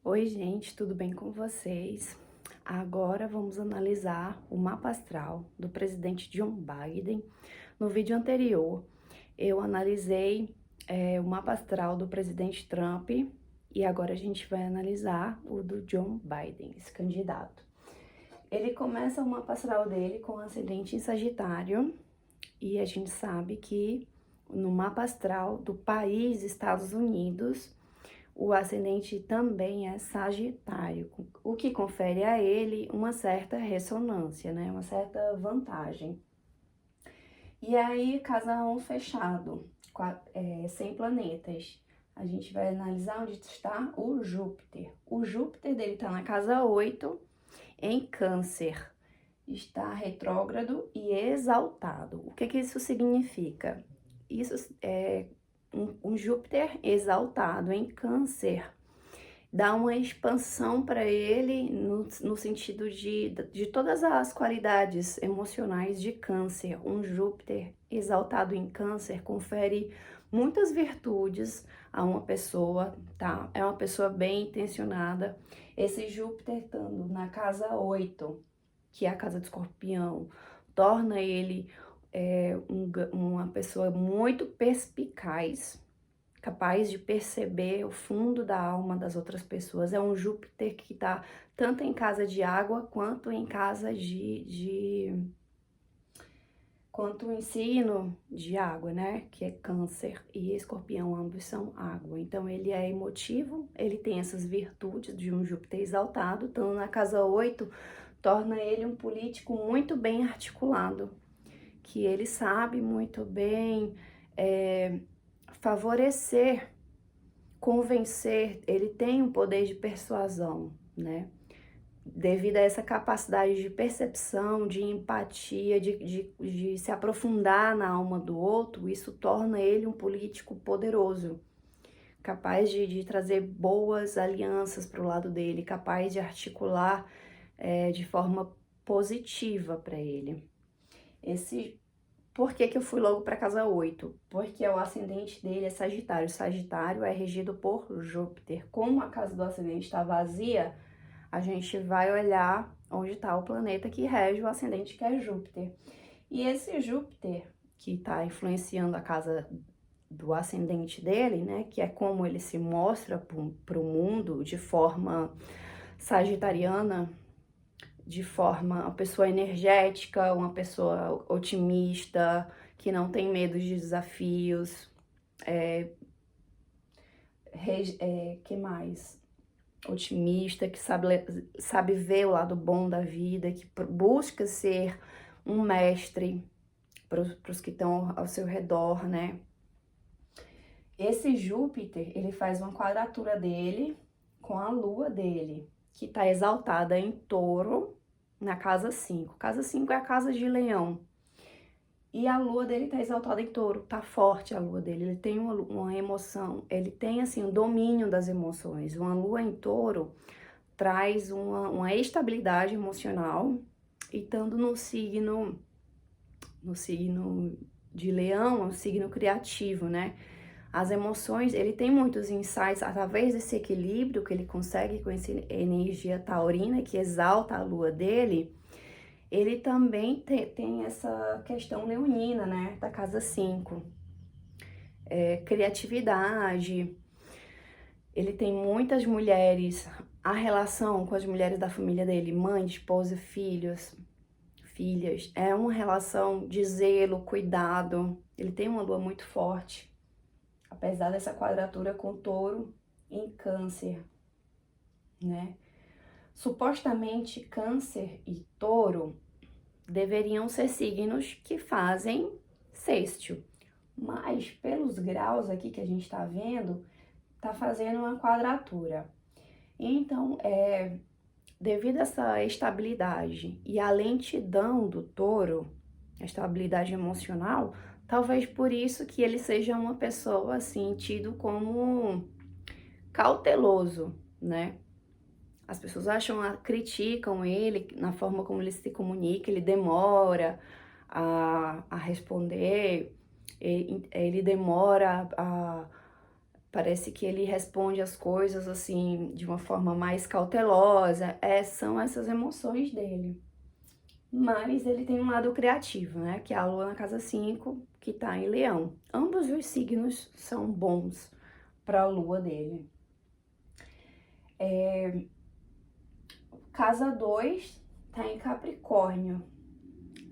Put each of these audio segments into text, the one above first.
Oi, gente, tudo bem com vocês? Agora vamos analisar o mapa astral do presidente John Biden. No vídeo anterior, eu analisei o mapa astral do presidente Trump e agora a gente vai analisar o do John Biden, esse candidato. Ele começa o mapa astral dele com ascendente em Sagitário e a gente sabe que no mapa astral do país Estados Unidos, o ascendente também é Sagitário, o que confere a ele uma certa ressonância, né? Uma certa vantagem. E aí, casa 1 fechado, sem planetas. A gente vai analisar onde está o Júpiter. O Júpiter dele está na casa 8, em Câncer. Está retrógrado e exaltado. O que isso significa? Isso é um Júpiter exaltado em Câncer dá uma expansão para ele no sentido de todas as qualidades emocionais de Câncer. Um Júpiter exaltado em Câncer confere muitas virtudes a uma pessoa, tá? É uma pessoa bem intencionada. Esse Júpiter estando na casa 8, que é a casa do Escorpião, torna ele uma pessoa muito perspicaz, capaz de perceber o fundo da alma das outras pessoas. É um Júpiter que está tanto em casa de água quanto em casa quanto em signo de água, né? Que é Câncer e Escorpião, ambos são água. Então ele é emotivo, ele tem essas virtudes de um Júpiter exaltado, então na casa 8 torna ele um político muito bem articulado, que ele sabe muito bem favorecer, convencer, ele tem um poder de persuasão, né? Devido a essa capacidade de percepção, de empatia, de se aprofundar na alma do outro, isso torna ele um político poderoso, capaz de trazer boas alianças para o lado dele, capaz de articular de forma positiva para ele. Por que eu fui logo para casa 8? Porque o ascendente dele é Sagitário. Sagitário é regido por Júpiter. Como a casa do ascendente está vazia, a gente vai olhar onde está o planeta que rege o ascendente, que é Júpiter. E esse Júpiter, que está influenciando a casa do ascendente dele, né, que é como ele se mostra para o mundo de forma sagitariana, de forma uma pessoa energética, uma pessoa otimista, que não tem medo de desafios, que mais? Otimista, que sabe ver o lado bom da vida, que busca ser um mestre para os que estão ao seu redor, né? Esse Júpiter, ele faz uma quadratura dele com a lua dele, que está exaltada em Touro, na casa 5. Casa 5 é a casa de Leão. E a lua dele tá exaltada em Touro, tá forte a lua dele, ele tem uma emoção, ele tem assim um domínio das emoções. Uma lua em Touro traz uma estabilidade emocional, e estando no signo de Leão, é um signo criativo, né? As emoções, ele tem muitos insights através desse equilíbrio que ele consegue com essa energia taurina que exalta a lua dele. Ele também tem essa questão leonina, né, da casa 5. Criatividade, ele tem muitas mulheres, a relação com as mulheres da família dele, mãe, esposa, filhos, filhas, é uma relação de zelo, cuidado. Ele tem uma lua muito forte, apesar dessa quadratura com Touro em Câncer, né? Supostamente Câncer e Touro deveriam ser signos que fazem sextil, mas pelos graus aqui que a gente tá vendo, tá fazendo uma quadratura. Então, devido a essa estabilidade e a lentidão do Touro, a estabilidade emocional, talvez por isso que ele seja uma pessoa assim, tido como cauteloso, né? As pessoas criticam ele na forma como ele se comunica, ele demora a responder, ele demora a Parece que ele responde as coisas, assim, de uma forma mais cautelosa. São essas emoções dele. Mas ele tem um lado criativo, né? Que é a Lua na casa 5, que tá em Leão. Ambos os signos são bons para a Lua dele. Casa 2 tá em Capricórnio.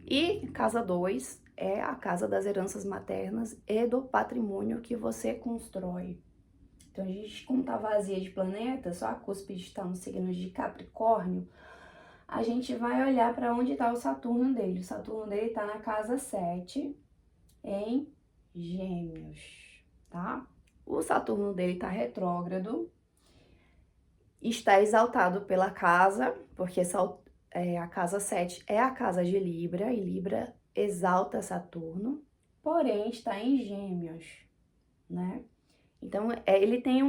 E casa 2 é a casa das heranças maternas e do patrimônio que você constrói. Então, a gente, como tá vazia de planetas, só a cúspide está no signo de Capricórnio, a gente vai olhar para onde está o Saturno dele. O Saturno dele está na casa 7, em Gêmeos, tá? O Saturno dele está retrógrado, está exaltado pela casa, porque a casa 7 é a casa de Libra, e Libra exalta Saturno, porém está em Gêmeos, né? Então, ele tem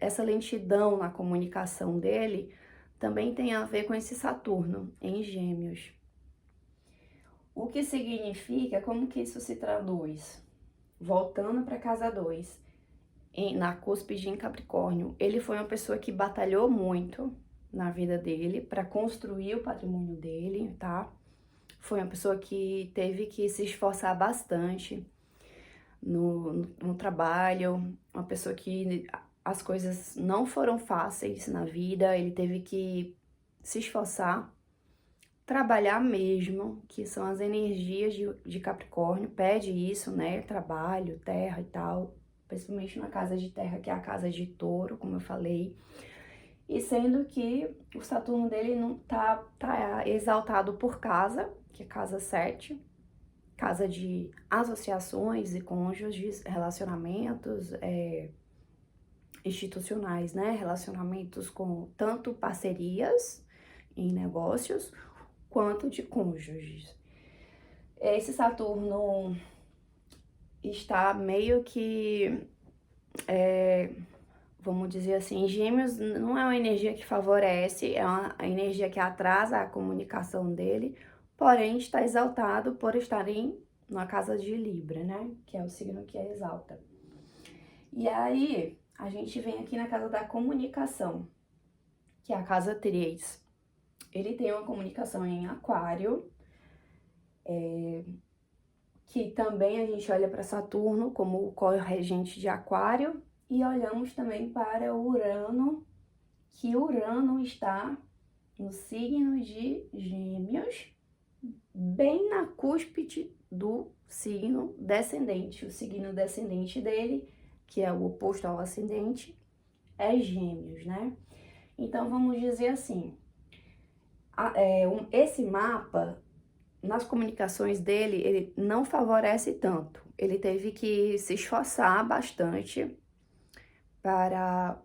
essa lentidão na comunicação dele também tem a ver com esse Saturno em Gêmeos. O que significa, como que isso se traduz? Voltando para casa 2, na cúspide em Capricórnio, ele foi uma pessoa que batalhou muito na vida dele para construir o patrimônio dele, tá? Foi uma pessoa que teve que se esforçar bastante no trabalho, uma pessoa que as coisas não foram fáceis na vida, ele teve que se esforçar, trabalhar mesmo, que são as energias de Capricórnio, pede isso, né? Trabalho, terra e tal, principalmente na casa de terra, que é a casa de Touro, como eu falei. E sendo que o Saturno dele não tá exaltado por casa, que é casa 7, casa de associações e cônjuges, relacionamentos institucionais, né? Relacionamentos com tanto parcerias em negócios, quanto de cônjuges. Esse Saturno está meio que, vamos dizer assim, Gêmeos não é uma energia que favorece, é uma energia que atrasa a comunicação dele, porém está exaltado por estar na casa de Libra, né? Que é o signo que exalta. E aí, a gente vem aqui na casa da comunicação, que é a casa 3. Ele tem uma comunicação em Aquário, que também a gente olha para Saturno como o corregente de Aquário, e olhamos também para Urano, que Urano está no signo de Gêmeos, bem na cúspide do signo descendente. O signo descendente dele, que é o oposto ao ascendente, é Gêmeos, né? Então, vamos dizer assim, esse mapa, nas comunicações dele, ele não favorece tanto. Ele teve que se esforçar bastante para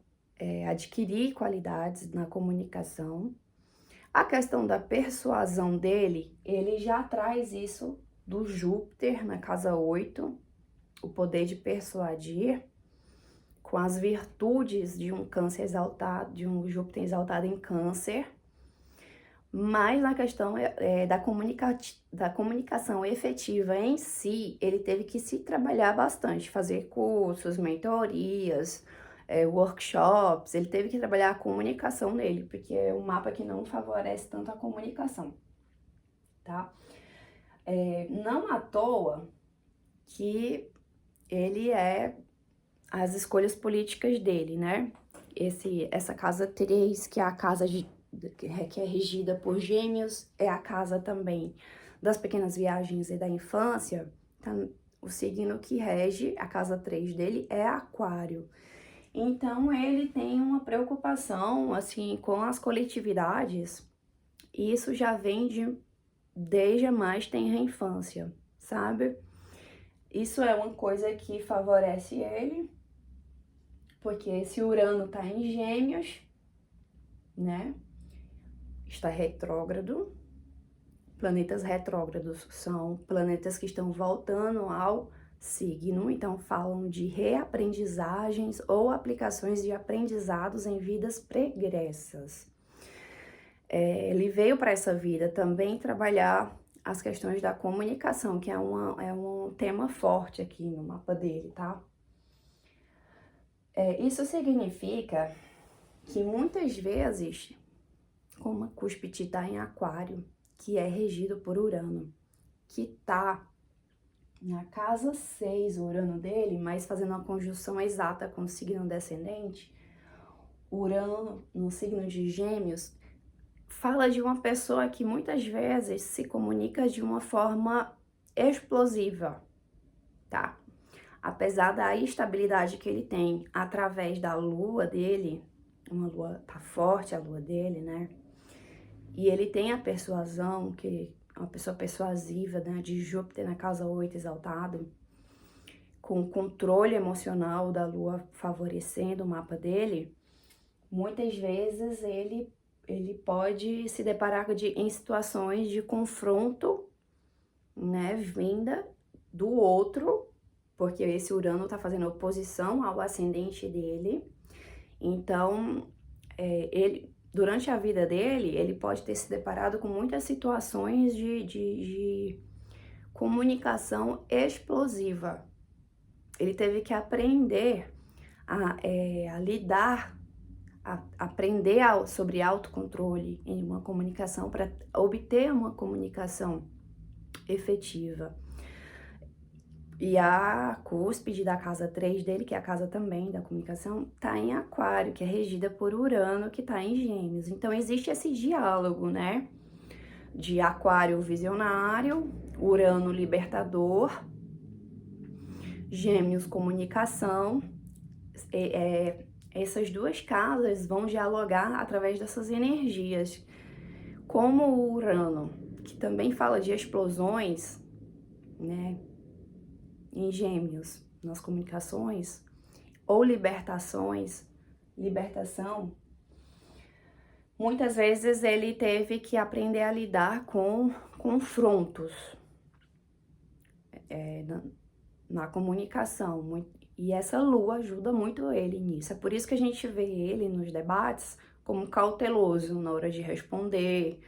adquirir qualidades na comunicação. A questão da persuasão dele, ele já traz isso do Júpiter na casa 8, o poder de persuadir, com as virtudes de um Câncer exaltado, de um Júpiter exaltado em Câncer, mas na questão da comunicação efetiva em si, ele teve que se trabalhar bastante, fazer cursos, mentorias, workshops, ele teve que trabalhar a comunicação dele, porque é um mapa que não favorece tanto a comunicação, tá? Não à toa que ele as escolhas políticas dele, né? Essa casa 3, que é a casa que é regida por Gêmeos, é a casa também das pequenas viagens e da infância. Tá? O signo que rege a casa 3 dele é Aquário. Então, ele tem uma preocupação, assim, com as coletividades, e isso já vem desde a mais tenra infância, sabe? Isso é uma coisa que favorece ele, porque esse Urano tá em Gêmeos, né? Está retrógrado. Planetas retrógrados são planetas que estão voltando ao signo, então falam de reaprendizagens ou aplicações de aprendizados em vidas pregressas. Ele veio para essa vida também trabalhar as questões da comunicação, que é um tema forte aqui no mapa dele, tá? Isso significa que muitas vezes, como a cúspide está em Aquário, que é regido por Urano, que está na casa 6, o Urano dele, mas fazendo uma conjunção exata com o signo descendente, Urano no signo de Gêmeos, fala de uma pessoa que muitas vezes se comunica de uma forma explosiva, tá? Apesar da instabilidade que ele tem através da lua dele, uma lua tá forte, a lua dele, né? E ele tem a persuasão, que é uma pessoa persuasiva, né? De Júpiter na casa 8 exaltado, com o controle emocional da lua favorecendo o mapa dele, muitas vezes ele pode se deparar em situações de confronto, né? Vinda do outro, porque esse Urano tá fazendo oposição ao ascendente dele. Então, durante a vida dele, ele pode ter se deparado com muitas situações de comunicação explosiva. Ele teve que aprender a lidar, aprender sobre autocontrole em uma comunicação para obter uma comunicação efetiva. E a cúspide da casa 3 dele, que é a casa também da comunicação, tá em Aquário, que é regida por Urano, que tá em Gêmeos. Então existe esse diálogo, né? De Aquário visionário, Urano libertador, Gêmeos comunicação. Essas duas casas vão dialogar através dessas energias. Como o Urano, que também fala de explosões, né? Em Gêmeos, nas comunicações, ou libertação, muitas vezes ele teve que aprender a lidar com confrontos na comunicação, e essa lua ajuda muito ele nisso. É por isso que a gente vê ele nos debates como cauteloso na hora de responder,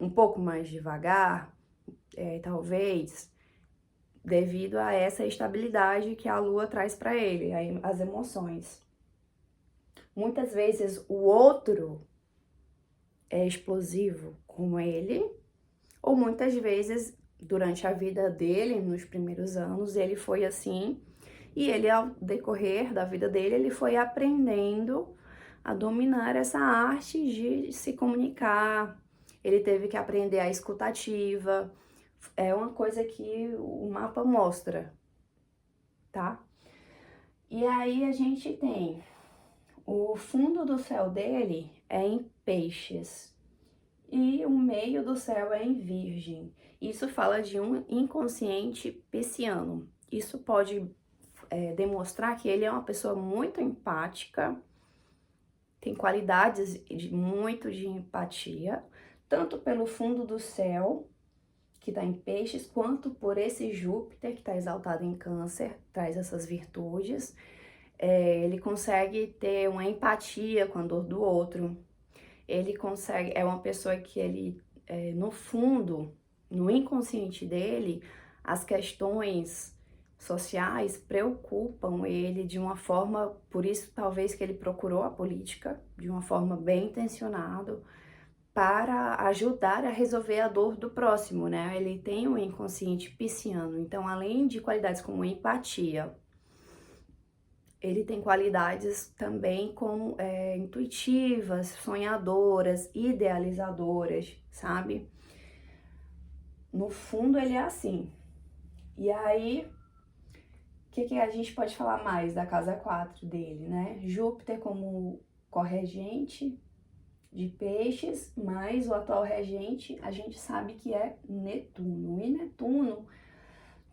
um pouco mais devagar, talvez, devido a essa estabilidade que a lua traz para ele, as emoções. Muitas vezes o outro é explosivo como ele, ou muitas vezes durante a vida dele, nos primeiros anos, ele foi assim, e ele, ao decorrer da vida dele, ele foi aprendendo a dominar essa arte de se comunicar. Ele teve que aprender a escutativa. É uma coisa que o mapa mostra, tá? E aí a gente tem o fundo do céu dele é em Peixes e o meio do céu é em Virgem. Isso fala de um inconsciente pisciano. Isso pode demonstrar que ele é uma pessoa muito empática, tem qualidades muito de empatia, tanto pelo fundo do céu, que está em Peixes, quanto por esse Júpiter, que está exaltado em Câncer, traz essas virtudes. Ele consegue ter uma empatia com a dor do outro. Ele consegue, é uma pessoa que ele, no fundo, no inconsciente dele, as questões sociais preocupam ele de uma forma, por isso talvez que ele procurou a política, de uma forma bem intencionada, para ajudar a resolver a dor do próximo, né? Ele tem um inconsciente pisciano, então além de qualidades como empatia, ele tem qualidades também como intuitivas, sonhadoras, idealizadoras, sabe? No fundo ele é assim. E aí, o que a gente pode falar mais da casa 4 dele, né? Júpiter como corregente de Peixes, mas o atual regente a gente sabe que é Netuno. E Netuno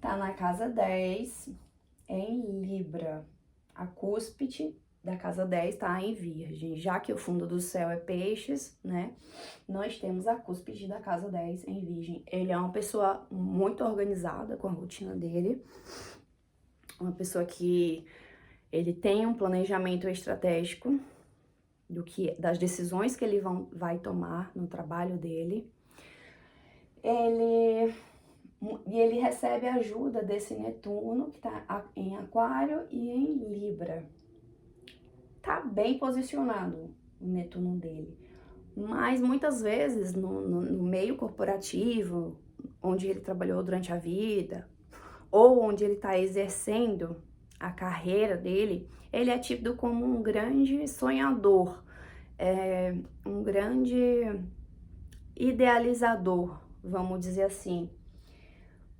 tá na casa 10, em Libra. A cúspide da casa 10 tá em Virgem. Já que o fundo do céu é Peixes, né? Nós temos a cúspide da casa 10 em Virgem. Ele é uma pessoa muito organizada com a rotina dele. Uma pessoa que ele tem um planejamento estratégico das decisões que ele vai tomar no trabalho dele. Ele recebe ajuda desse Netuno, que está em Aquário e em Libra. tá bem posicionado o Netuno dele. Mas muitas vezes no meio corporativo, onde ele trabalhou durante a vida, ou onde ele está exercendo a carreira dele, ele é tido como um grande sonhador, um grande idealizador, vamos dizer assim.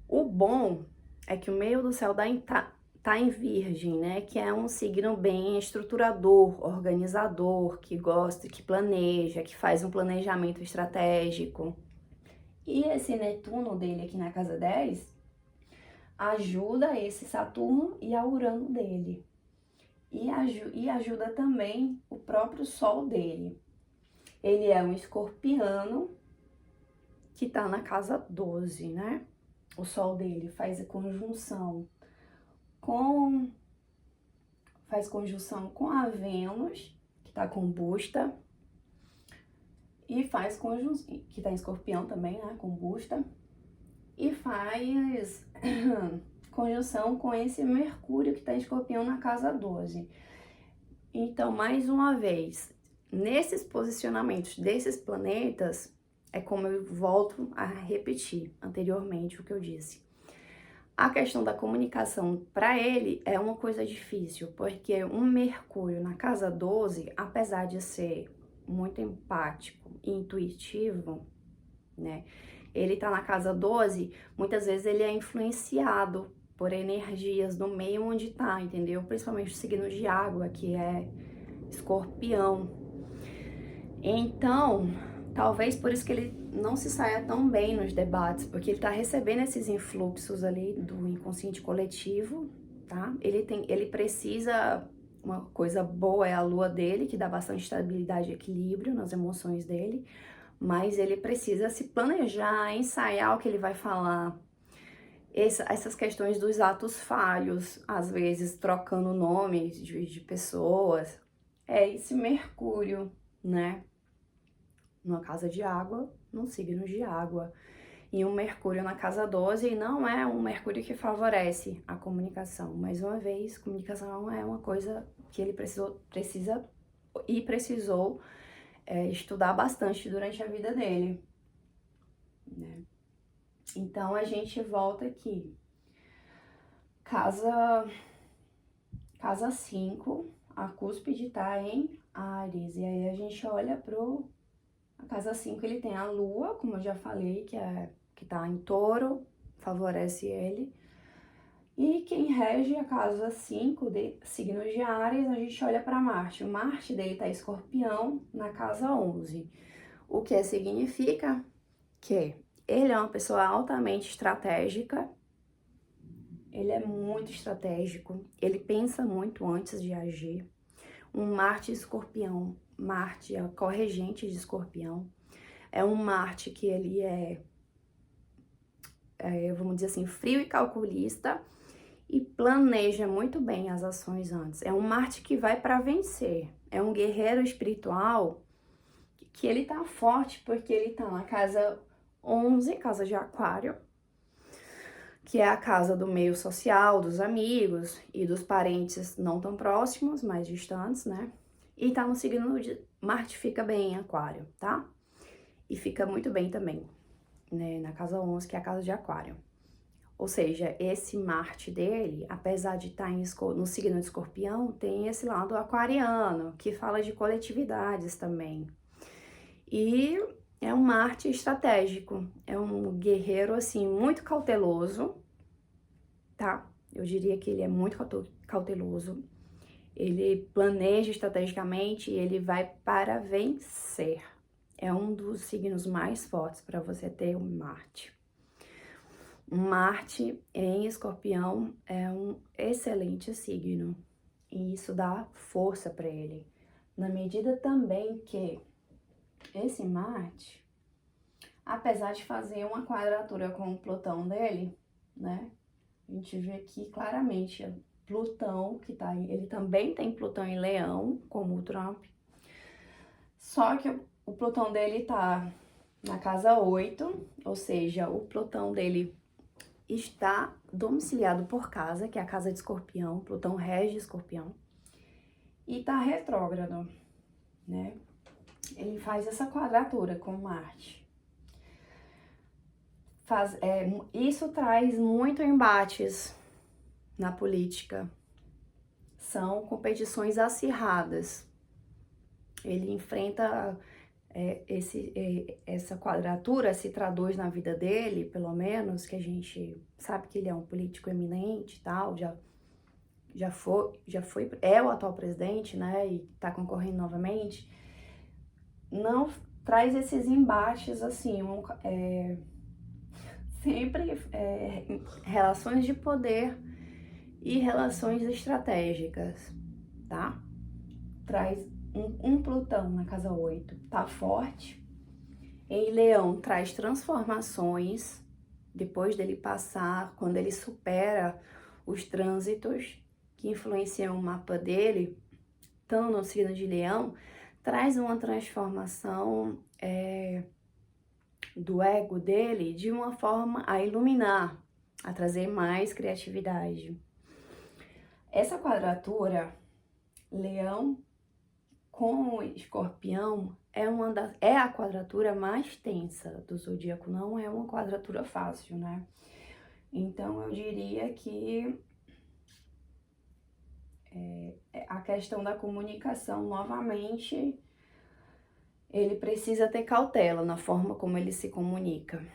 O bom é que o meio do céu tá em Virgem, né? Que é um signo bem estruturador, organizador, que gosta, que planeja, que faz um planejamento estratégico. E esse Netuno dele aqui na casa 10 ajuda esse Saturno e a Urano dele. E ajuda também o próprio Sol dele. Ele é um escorpiano que tá na casa 12, né? O Sol dele faz conjunção com a Vênus, que tá combusta, e faz conjunção, que tá em Escorpião também, né? Combusta, e faz conjunção com esse Mercúrio que tá em Escorpião na casa 12. Então, mais uma vez, nesses posicionamentos desses planetas, é como eu volto a repetir anteriormente o que eu disse. A questão da comunicação para ele é uma coisa difícil, porque um Mercúrio na casa 12, apesar de ser muito empático e intuitivo, né? Ele tá na casa 12, muitas vezes ele é influenciado por energias do meio onde tá, entendeu? Principalmente o signo de água, que é Escorpião. Então, talvez por isso que ele não se saia tão bem nos debates, porque ele tá recebendo esses influxos ali do inconsciente coletivo, tá? Ele precisa, uma coisa boa é a lua dele, que dá bastante estabilidade e equilíbrio nas emoções dele, mas ele precisa se planejar, ensaiar o que ele vai falar. Essas questões dos atos falhos, às vezes trocando nomes de pessoas, é esse Mercúrio, né? Numa casa de água, num signo de água. E um Mercúrio na casa 12 não é um Mercúrio que favorece a comunicação. Mais uma vez, comunicação é uma coisa que ele precisou estudar bastante durante a vida dele, né? Então, a gente volta aqui. Casa 5, a cúspide tá em Áries. E aí, a gente olha a casa 5, ele tem a lua, como eu já falei, que tá em touro, favorece ele. E quem rege a casa 5 de signo de Áries, a gente olha para Marte. O Marte dele tá em Escorpião, na casa 11. O que significa que ele é uma pessoa altamente estratégica, ele é muito estratégico, ele pensa muito antes de agir. Um Marte Escorpião, Marte é a corregente de Escorpião, é um Marte que ele vamos dizer assim, frio e calculista e planeja muito bem as ações antes. É um Marte que vai para vencer, é um guerreiro espiritual que ele tá forte porque ele tá na casa 11, casa de Aquário, que é a casa do meio social, dos amigos e dos parentes não tão próximos, mais distantes, né? E tá no signo de Marte, fica bem em Aquário, tá? E fica muito bem também, né? Na casa 11, que é a casa de Aquário. Ou seja, esse Marte dele, apesar de estar no signo de Escorpião, tem esse lado aquariano, que fala de coletividades também. E é um Marte estratégico, é um guerreiro, assim, muito cauteloso, tá? Eu diria que ele é muito cauteloso, ele planeja estrategicamente e ele vai para vencer. É um dos signos mais fortes para você ter um Marte. Um Marte em Escorpião é um excelente signo e isso dá força para ele. Na medida também que esse Marte, apesar de fazer uma quadratura com o Plutão dele, né? A gente vê aqui claramente Plutão, ele também tem Plutão em Leão, como o Trump. Só que o Plutão dele tá na casa 8, ou seja, o Plutão dele está domiciliado por casa, que é a casa de Escorpião. Plutão rege Escorpião. e tá retrógrado, né? Ele faz essa quadratura com Marte. Isso traz muito embates na política. São competições acirradas. Ele enfrenta essa quadratura, se traduz na vida dele, pelo menos, que a gente sabe que ele é um político eminente e tal, é o atual presidente, né, e tá concorrendo novamente. Não traz esses embates, assim, sempre relações de poder e relações estratégicas, tá? Traz um Plutão na casa 8, tá forte. Em Leão traz transformações, depois dele passar, quando ele supera os trânsitos que influenciam o mapa dele, estando no signo de Leão, traz uma transformação do ego dele de uma forma a iluminar, a trazer mais criatividade. Essa quadratura, Leão com Escorpião, é a quadratura mais tensa do zodíaco, não é uma quadratura fácil, né? Então, eu diria que a questão da comunicação, novamente, ele precisa ter cautela na forma como ele se comunica,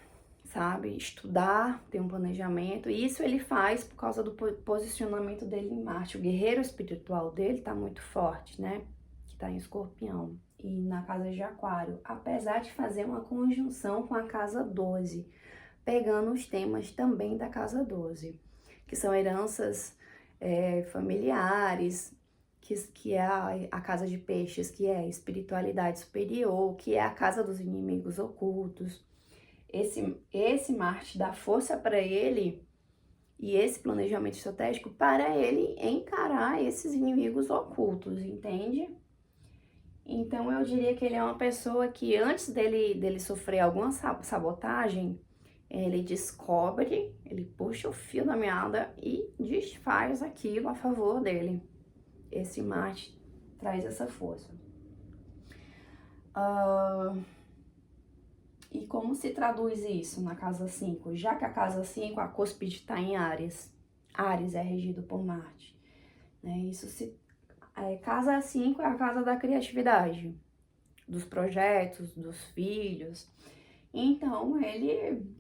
sabe? Estudar, ter um planejamento, e isso ele faz por causa do posicionamento dele em Marte. O guerreiro espiritual dele tá muito forte, né? Que tá em Escorpião e na casa de Aquário, apesar de fazer uma conjunção com a casa 12, pegando os temas também da casa 12, que são heranças familiares, que é a casa de peixes, que é espiritualidade superior, que é a casa dos inimigos ocultos. Esse Marte dá força para ele e esse planejamento estratégico para ele encarar esses inimigos ocultos, entende? Então eu diria que ele é uma pessoa que antes dele sofrer alguma sabotagem, ele descobre, ele puxa o fio da meada e desfaz aquilo a favor dele. Esse Marte traz essa força. E como se traduz isso na casa 5? Já que a casa 5, a cúspide está em Áries. Áries é regido por Marte. Né? Casa 5 é a casa da criatividade, dos projetos, dos filhos. Então, ele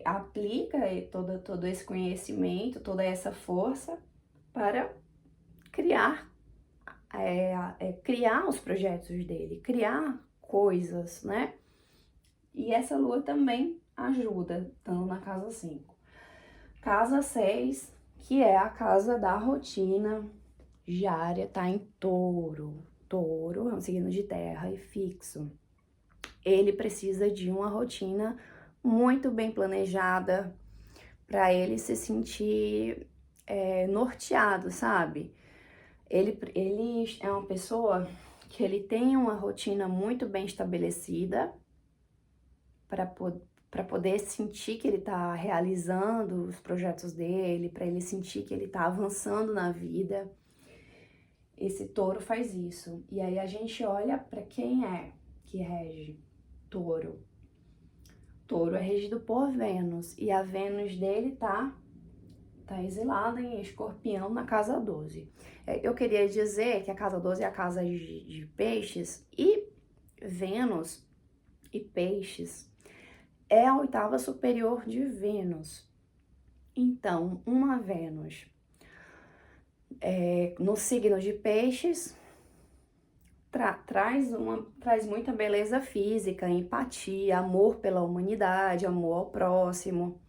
aplica todo esse conhecimento, toda essa força para criar os projetos dele, criar coisas, né? E essa lua também ajuda, estando na casa 5. Casa 6, que é a casa da rotina diária, tá em Touro. Touro é um signo de terra e fixo. Ele precisa de uma rotina muito bem planejada para ele se sentir norteado, sabe? Ele é uma pessoa que ele tem uma rotina muito bem estabelecida para poder sentir que ele está realizando os projetos dele, para ele sentir que ele está avançando na vida. Esse touro faz isso. E aí a gente olha para quem é que rege Touro. Touro é regido por Vênus e a Vênus dele tá exilada em Escorpião na casa 12. Eu queria dizer que a casa 12 é a casa de peixes e Vênus e peixes é a oitava superior de Vênus. Então, uma Vênus no signo de peixes traz muita beleza física, empatia, amor pela humanidade, amor ao próximo.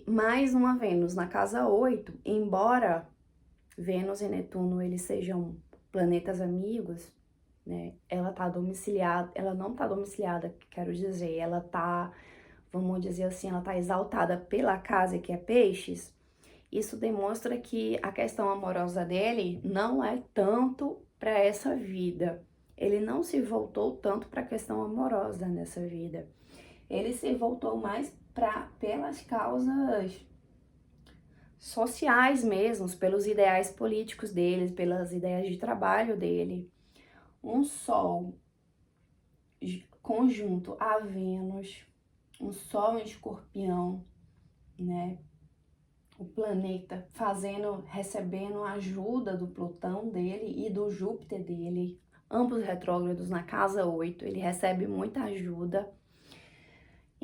Mais uma Vênus na casa 8, embora Vênus e Netuno eles sejam planetas amigos, né? Ela não tá domiciliada, quero dizer, ela tá, vamos dizer assim, ela tá exaltada pela casa que é peixes. Isso demonstra que a questão amorosa dele não é tanto para essa vida. Ele não se voltou tanto para a questão amorosa nessa vida. Ele se voltou mais pelas causas sociais mesmos, pelos ideais políticos deles, pelas ideias de trabalho dele. Um Sol conjunto a Vênus, um Sol em Escorpião, né? O planeta recebendo ajuda do Plutão dele e do Júpiter dele, ambos retrógrados na casa 8, ele recebe muita ajuda.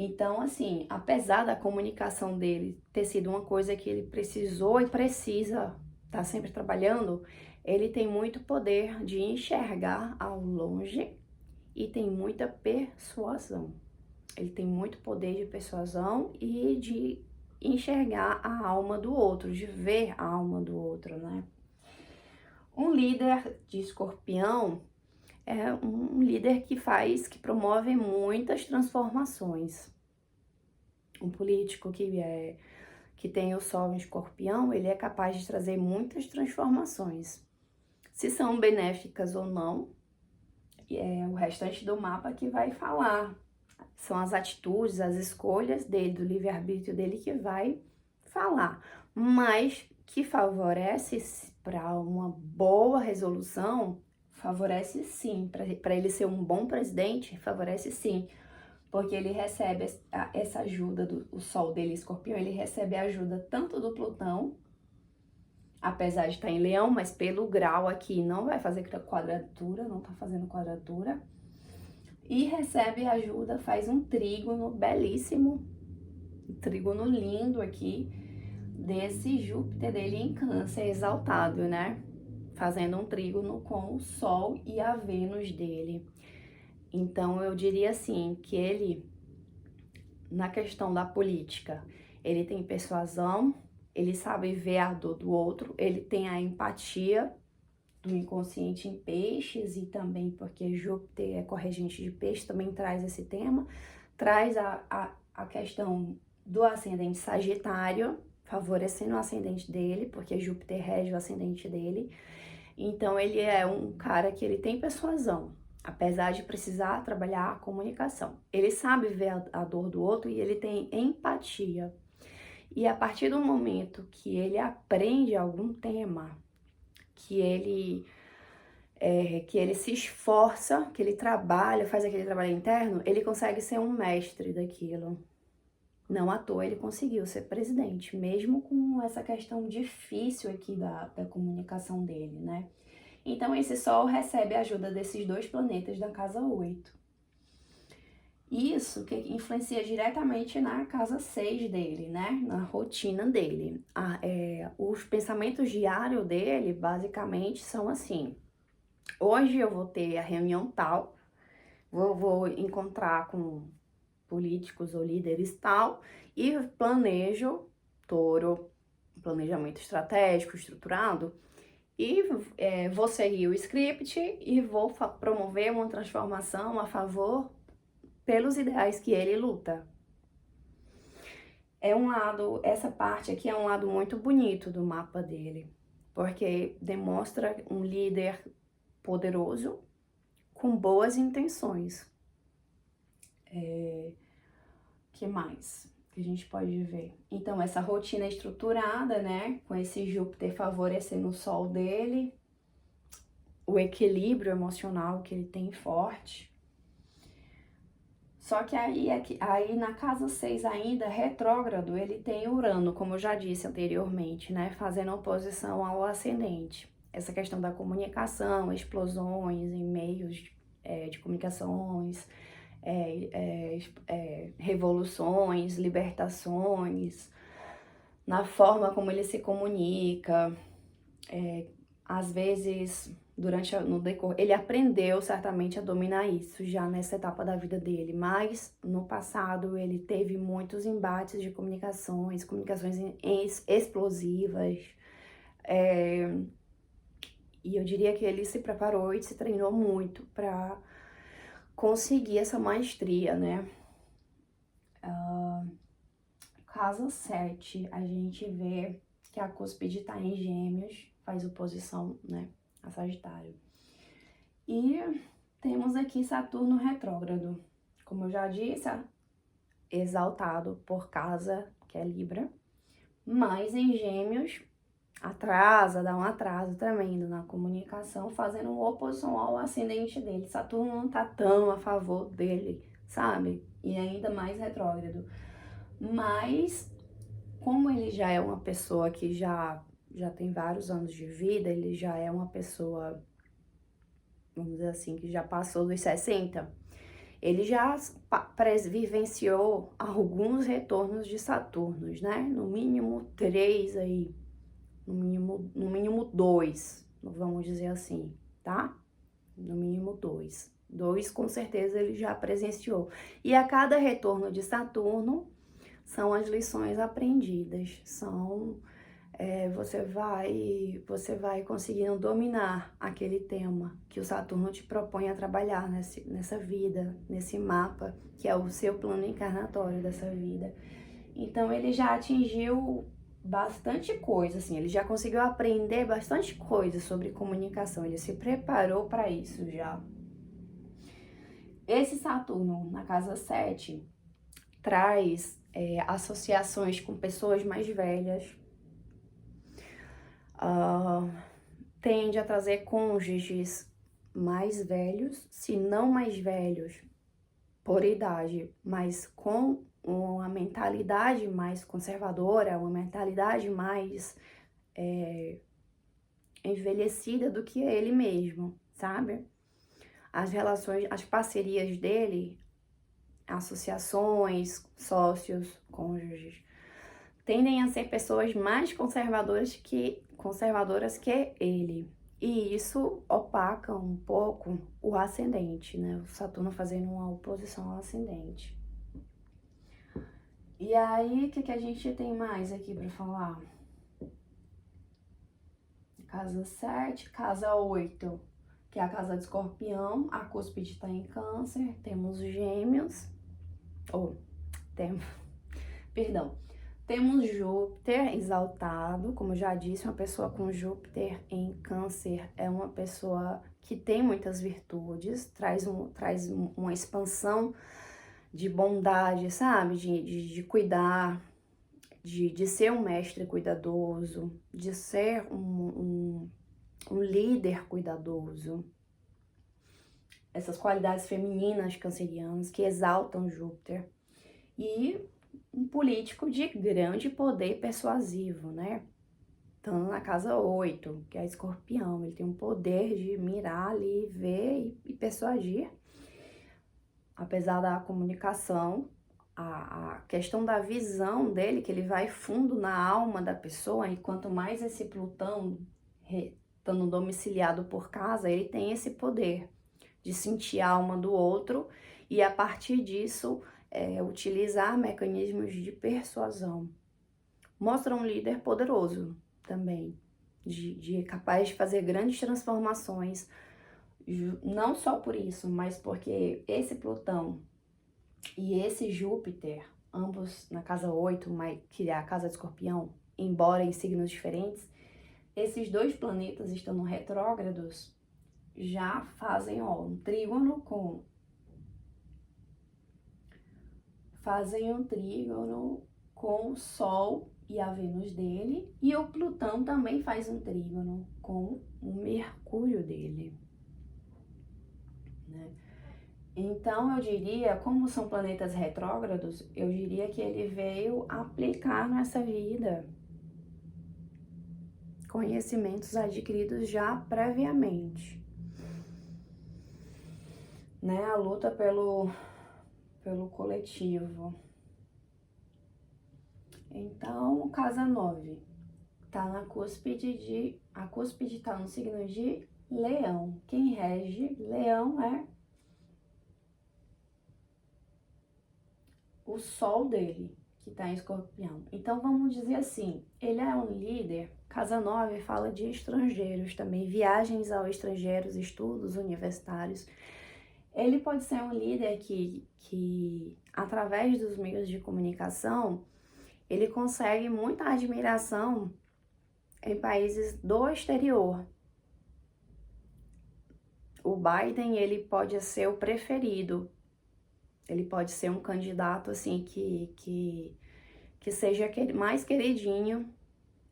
Então, assim, apesar da comunicação dele ter sido uma coisa que ele precisou e precisa estar sempre trabalhando, ele tem muito poder de enxergar ao longe e tem muita persuasão. Ele tem muito poder de persuasão e de enxergar a alma do outro, de ver a alma do outro, né? Um líder de Escorpião é um líder que promove muitas transformações. Um político que tem o Sol em Escorpião, ele é capaz de trazer muitas transformações. Se são benéficas ou não, é o restante do mapa que vai falar. São as atitudes, as escolhas dele, do livre-arbítrio dele que vai falar. Mas que favorece para uma boa resolução, favorece sim. Para ele ser um bom presidente, favorece sim. Porque ele recebe essa ajuda do Sol dele, Escorpião, ele recebe a ajuda tanto do Plutão, apesar de estar em Leão, mas pelo grau aqui não vai fazer quadratura, não tá fazendo quadratura. E recebe ajuda, faz um trígono belíssimo, um trígono lindo aqui, desse Júpiter dele em Câncer, exaltado, né? Fazendo um trígono com o Sol e a Vênus dele. Então, eu diria assim, que ele, na questão da política, ele tem persuasão, ele sabe ver a dor do outro, ele tem a empatia do inconsciente em peixes e também porque Júpiter é corregente de peixe, também traz esse tema, traz a questão do ascendente Sagitário, favorecendo o ascendente dele, porque Júpiter rege o ascendente dele. Então ele é um cara que ele tem persuasão, apesar de precisar trabalhar a comunicação. Ele sabe ver a dor do outro e ele tem empatia. E a partir do momento que ele aprende algum tema, que ele se esforça, que ele trabalha, faz aquele trabalho interno, ele consegue ser um mestre daquilo. Não à toa ele conseguiu ser presidente, mesmo com essa questão difícil aqui da comunicação dele, né? Então esse Sol recebe a ajuda desses dois planetas da casa 8. Isso que influencia diretamente na casa 6 dele, né? Na rotina dele. Os pensamentos diários dele, basicamente, são assim: hoje eu vou ter a reunião tal, vou encontrar com políticos ou líderes tal, e planejo, Touro, planejamento estratégico, estruturado, e vou seguir o script e vou promover uma transformação a favor pelos ideais que ele luta. Essa parte aqui é um lado muito bonito do mapa dele, porque demonstra um líder poderoso, com boas intenções. Que mais que a gente pode ver? Então, essa rotina estruturada, né? Com esse Júpiter favorecendo o Sol dele, o equilíbrio emocional que ele tem forte. Só que aí na casa 6 ainda, retrógrado, ele tem Urano, como eu já disse anteriormente, né? Fazendo oposição ao ascendente. Essa questão da comunicação, explosões em meios de comunicações, revoluções, libertações, na forma como ele se comunica. Às vezes, no decorrer, ele aprendeu certamente a dominar isso já nessa etapa da vida dele, mas no passado ele teve muitos embates de comunicações explosivas, e eu diria que ele se preparou e se treinou muito para conseguir essa maestria, né? Casa 7, a gente vê que a cúspide tá em Gêmeos, faz oposição, né, a Sagitário. E temos aqui Saturno retrógrado, como eu já disse, exaltado por casa, que é Libra, Mas em Gêmeos atrasa, dá um atraso tremendo na comunicação, fazendo oposição ao ascendente dele. Saturno não tá tão a favor dele, sabe? E ainda mais retrógrado. Mas, como ele já é uma pessoa que já tem vários anos de vida, ele já é uma pessoa, vamos dizer assim, que já passou dos 60, ele já vivenciou alguns retornos de Saturnos, né? No mínimo 3 aí, no mínimo 2, vamos dizer assim, tá? No mínimo 2. 2 com certeza ele já presenciou. E a cada retorno de Saturno são as lições aprendidas, são você vai conseguindo dominar aquele tema que o Saturno te propõe a trabalhar nessa vida, nesse mapa, que é o seu plano encarnatório dessa vida. Então, ele já atingiu bastante coisa, assim, ele já conseguiu aprender bastante coisa sobre comunicação, ele se preparou para isso já. Esse Saturno, na casa 7, traz associações com pessoas mais velhas, tende a trazer cônjuges mais velhos, se não mais velhos por idade, mas com uma mentalidade mais conservadora, uma mentalidade mais envelhecida do que ele mesmo, sabe? As relações, as parcerias dele, associações, sócios, cônjuges, tendem a ser pessoas mais conservadoras que ele. E isso opaca um pouco o ascendente, né? O Saturno fazendo uma oposição ao ascendente. E aí, o que a gente tem mais aqui para falar? Casa 7, casa 8, que é a casa de Escorpião, a cúspide está em Câncer, temos Gêmeos, temos Júpiter exaltado, como já disse, uma pessoa com Júpiter em Câncer é uma pessoa que tem muitas virtudes, traz uma expansão de bondade, sabe? De cuidar, de ser um mestre cuidadoso, de ser um líder cuidadoso. Essas qualidades femininas cancerianas que exaltam Júpiter. E um político de grande poder persuasivo, né? Então, na casa 8, que é Escorpião, ele tem um poder de mirar ali, ver e persuadir. Apesar da comunicação, a questão da visão dele, que ele vai fundo na alma da pessoa, e quanto mais esse Plutão estando domiciliado por casa, ele tem esse poder de sentir a alma do outro e, a partir disso, utilizar mecanismos de persuasão. Mostra um líder poderoso também, capaz de fazer grandes transformações, não só por isso, mas porque esse Plutão e esse Júpiter, ambos na casa 8, que é a casa de Escorpião, embora em signos diferentes, esses dois planetas estando retrógrados já fazem um trígono com o Sol e a Vênus dele, e o Plutão também faz um trígono com o Mercúrio dele, né? Então, eu diria, como são planetas retrógrados, eu diria que ele veio aplicar nessa vida conhecimentos adquiridos já previamente, né? A luta pelo coletivo. Então, casa 9 tá na cúspide a cúspide tá no signo de Leão. Quem rege Leão é o Sol dele, que tá em Escorpião. Então, vamos dizer assim, ele é um líder. Casa 9 fala de estrangeiros também, viagens ao estrangeiro, estudos universitários. Ele pode ser um líder que através dos meios de comunicação, ele consegue muita admiração em países do exterior. O Biden, ele pode ser o preferido. Ele pode ser um candidato, assim, que que seja aquele mais queridinho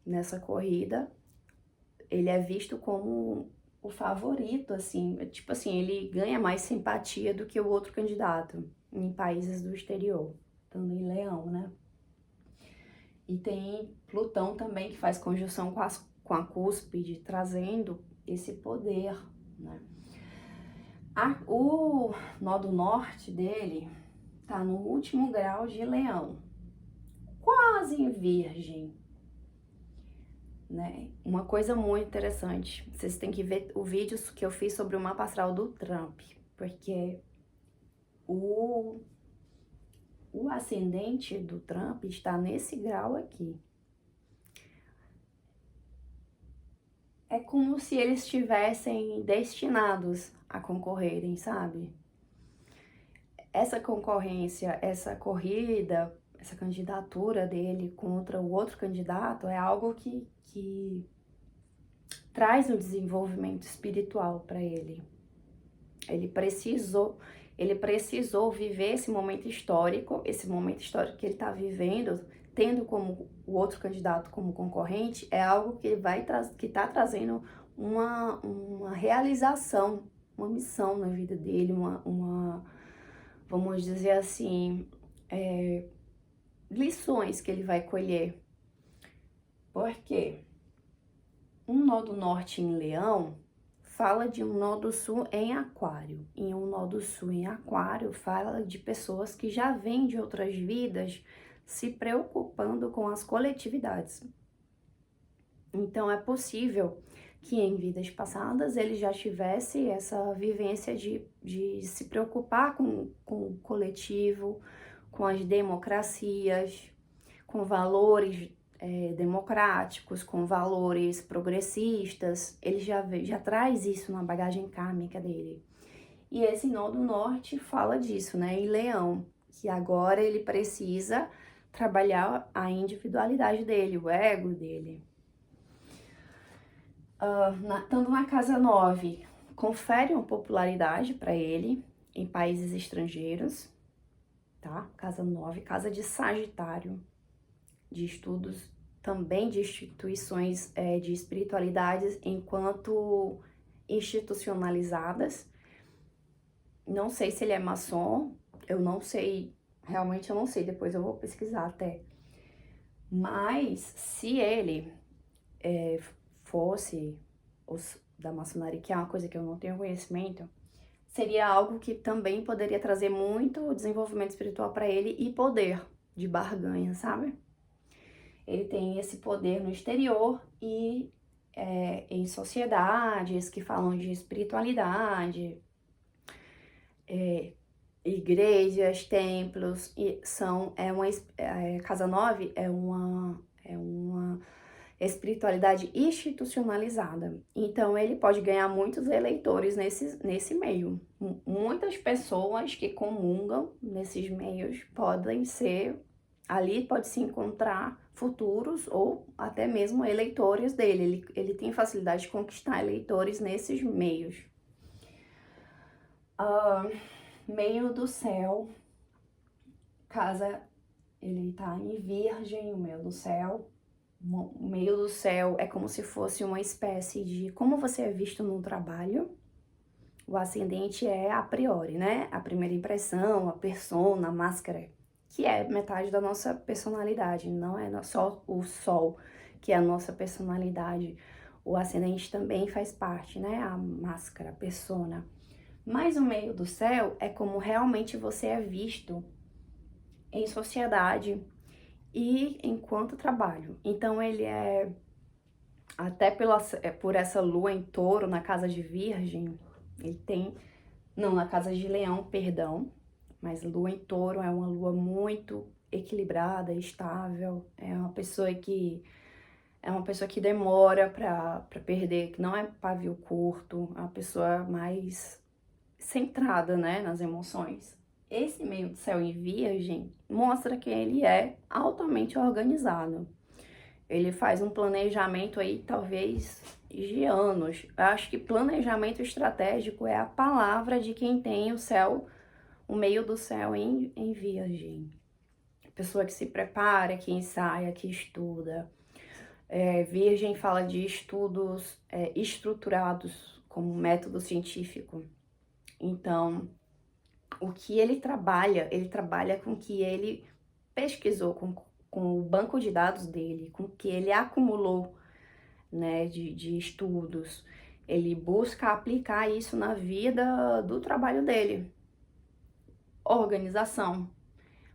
nessa corrida. Ele é visto como o favorito, assim, tipo assim, ele ganha mais simpatia do que o outro candidato em países do exterior, estando em Leão, né? E tem Plutão também, que faz conjunção com a cúspide, trazendo esse poder, né? O nó do norte dele tá no último grau de Leão, quase em Virgem, né? Uma coisa muito interessante, vocês têm que ver o vídeo que eu fiz sobre o mapa astral do Trump, porque o ascendente do Trump está nesse grau aqui. É como se eles estivessem destinados a concorrerem, sabe? Essa concorrência, essa corrida, essa candidatura dele contra o outro candidato é algo que traz um desenvolvimento espiritual para ele. Ele precisou viver esse momento histórico que ele está vivendo, tendo como o outro candidato como concorrente, é algo que que está trazendo uma realização, uma missão na vida dele, vamos dizer assim, lições que ele vai colher. Porque um nó do norte em Leão fala de um nó do sul em Aquário. E um nó do sul em Aquário fala de pessoas que já vêm de outras vidas se preocupando com as coletividades. Então é possível que em vidas passadas ele já tivesse essa vivência de se preocupar com o coletivo, com as democracias, com valores democráticos, com valores progressistas. Ele já traz isso na bagagem kármica dele. E esse nó do norte fala disso, né? Em Leão, que agora ele precisa trabalhar a individualidade dele, o ego dele. Estando na casa 9, confere uma popularidade para ele em países estrangeiros, tá? Casa 9, casa de Sagitário, de estudos, também de instituições de espiritualidades enquanto institucionalizadas. Não sei se ele é maçom, eu não sei, realmente eu não sei, depois eu vou pesquisar até. Mas se ele fosse da maçonaria, que é uma coisa que eu não tenho conhecimento, seria algo que também poderia trazer muito desenvolvimento espiritual para ele e poder de barganha, sabe? Ele tem esse poder no exterior e em sociedades que falam de espiritualidade, igrejas, templos, e Casa 9 é uma espiritualidade institucionalizada. Então, ele pode ganhar muitos eleitores nesse meio. Muitas pessoas que comungam nesses meios ali pode se encontrar futuros ou até mesmo eleitores dele. Ele tem facilidade de conquistar eleitores nesses meios. Meio do céu, ele tá em Virgem, o meio do céu. O meio do céu é como se fosse uma espécie de como você é visto no trabalho. O ascendente é a priori, né? A primeira impressão, a persona, a máscara, que é metade da nossa personalidade, não é só o sol, que é a nossa personalidade. O ascendente também faz parte, né? A máscara, a persona. Mas o meio do céu é como realmente você é visto em sociedade e enquanto trabalho. Então ele até por essa lua em touro na casa de Virgem, na casa de Leão, perdão, mas lua em touro é uma lua muito equilibrada, estável, é uma pessoa que demora para perder, que não é pavio curto, é uma pessoa mais centrada, né, nas emoções. Esse meio do céu em Virgem mostra que ele é altamente organizado. Ele faz um planejamento aí, talvez, de anos. Eu acho que planejamento estratégico é a palavra de quem tem o meio do céu em Virgem. pessoa que se prepara, que ensaia, que estuda. Virgem fala de estudos estruturados como método científico. Então, o que ele trabalha com o que ele pesquisou, com o banco de dados dele, com o que ele acumulou, né, de estudos. Ele busca aplicar isso na vida do trabalho dele. Organização,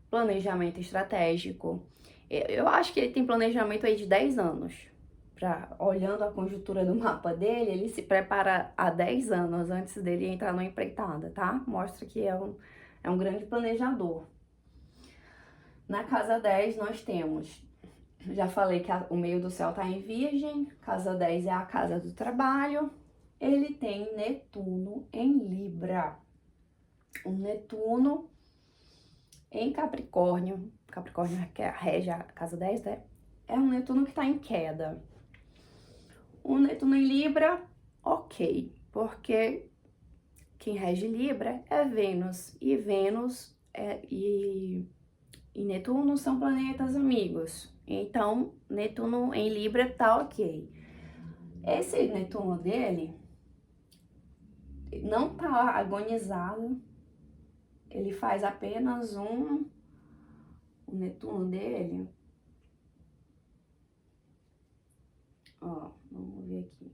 planejamento estratégico. Eu acho que ele tem planejamento aí de 10 anos. Olhando a conjuntura do mapa dele, ele se prepara há 10 anos antes dele entrar na empreitada, tá? Mostra que é um grande planejador. Na casa 10 nós temos, já falei que o meio do céu tá em Virgem, casa 10 é a casa do trabalho. Ele tem Netuno em Libra. O Netuno em Capricórnio, Capricórnio que rege a casa 10, né? É um Netuno que tá em queda. O Netuno em Libra, ok, porque quem rege Libra é Vênus, e Vênus e Netuno são planetas amigos. Então, Netuno em Libra tá ok. Esse Netuno dele não tá agonizado, ele faz apenas o Netuno dele, ó, vamos ver aqui.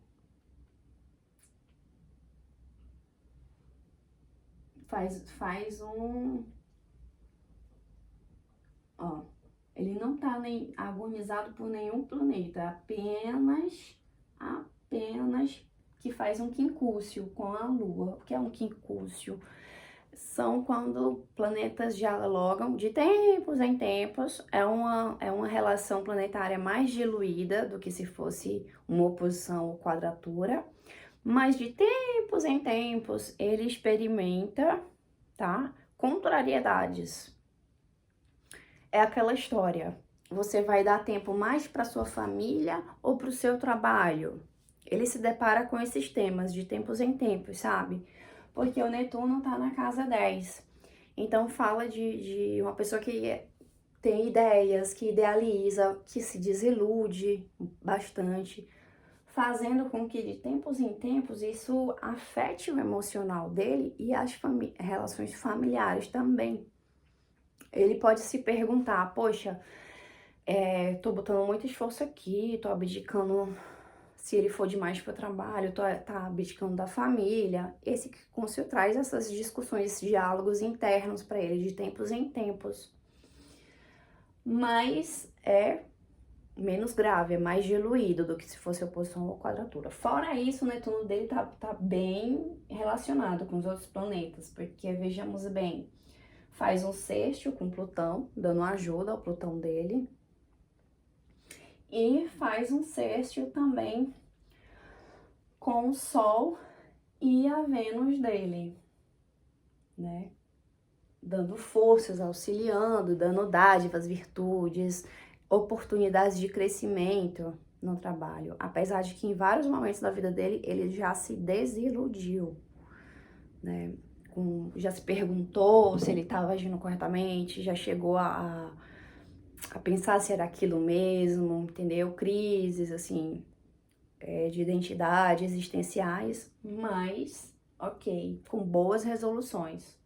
Faz um, ó, ele não tá nem agonizado por nenhum planeta, apenas que faz um quincúcio com a Lua. O que é um quincúcio? São quando planetas dialogam de tempos em tempos, é uma relação planetária mais diluída do que se fosse uma oposição ou quadratura, mas de tempos em tempos ele experimenta, tá? Contrariedades. É aquela história, você vai dar tempo mais para sua família ou para o seu trabalho? Ele se depara com esses temas de tempos em tempos, sabe? Porque o Netuno tá na casa 10. Então fala de uma pessoa que tem ideias, que idealiza, que se desilude bastante, fazendo com que de tempos em tempos isso afete o emocional dele e as relações familiares também. Ele pode se perguntar, poxa, tô botando muito esforço aqui, tô abdicando, se ele for demais pro trabalho, tá abdicando da família. Esse Quincúncio traz essas discussões, esses diálogos internos para ele de tempos em tempos. Mas é menos grave, é mais diluído do que se fosse oposição ou quadratura. Fora isso, o Netuno dele tá bem relacionado com os outros planetas, porque vejamos bem, faz um sextil com Plutão, dando ajuda ao Plutão dele. E faz um sextil também com o Sol e a Vênus dele, né? Dando forças, auxiliando, dando dádivas, virtudes, oportunidades de crescimento no trabalho. Apesar de que em vários momentos da vida dele, ele já se desiludiu, né? Já se perguntou se ele estava agindo corretamente, já chegou a pensar se era aquilo mesmo, entendeu? Crises, assim, de identidade, existenciais, mas, ok, com boas resoluções.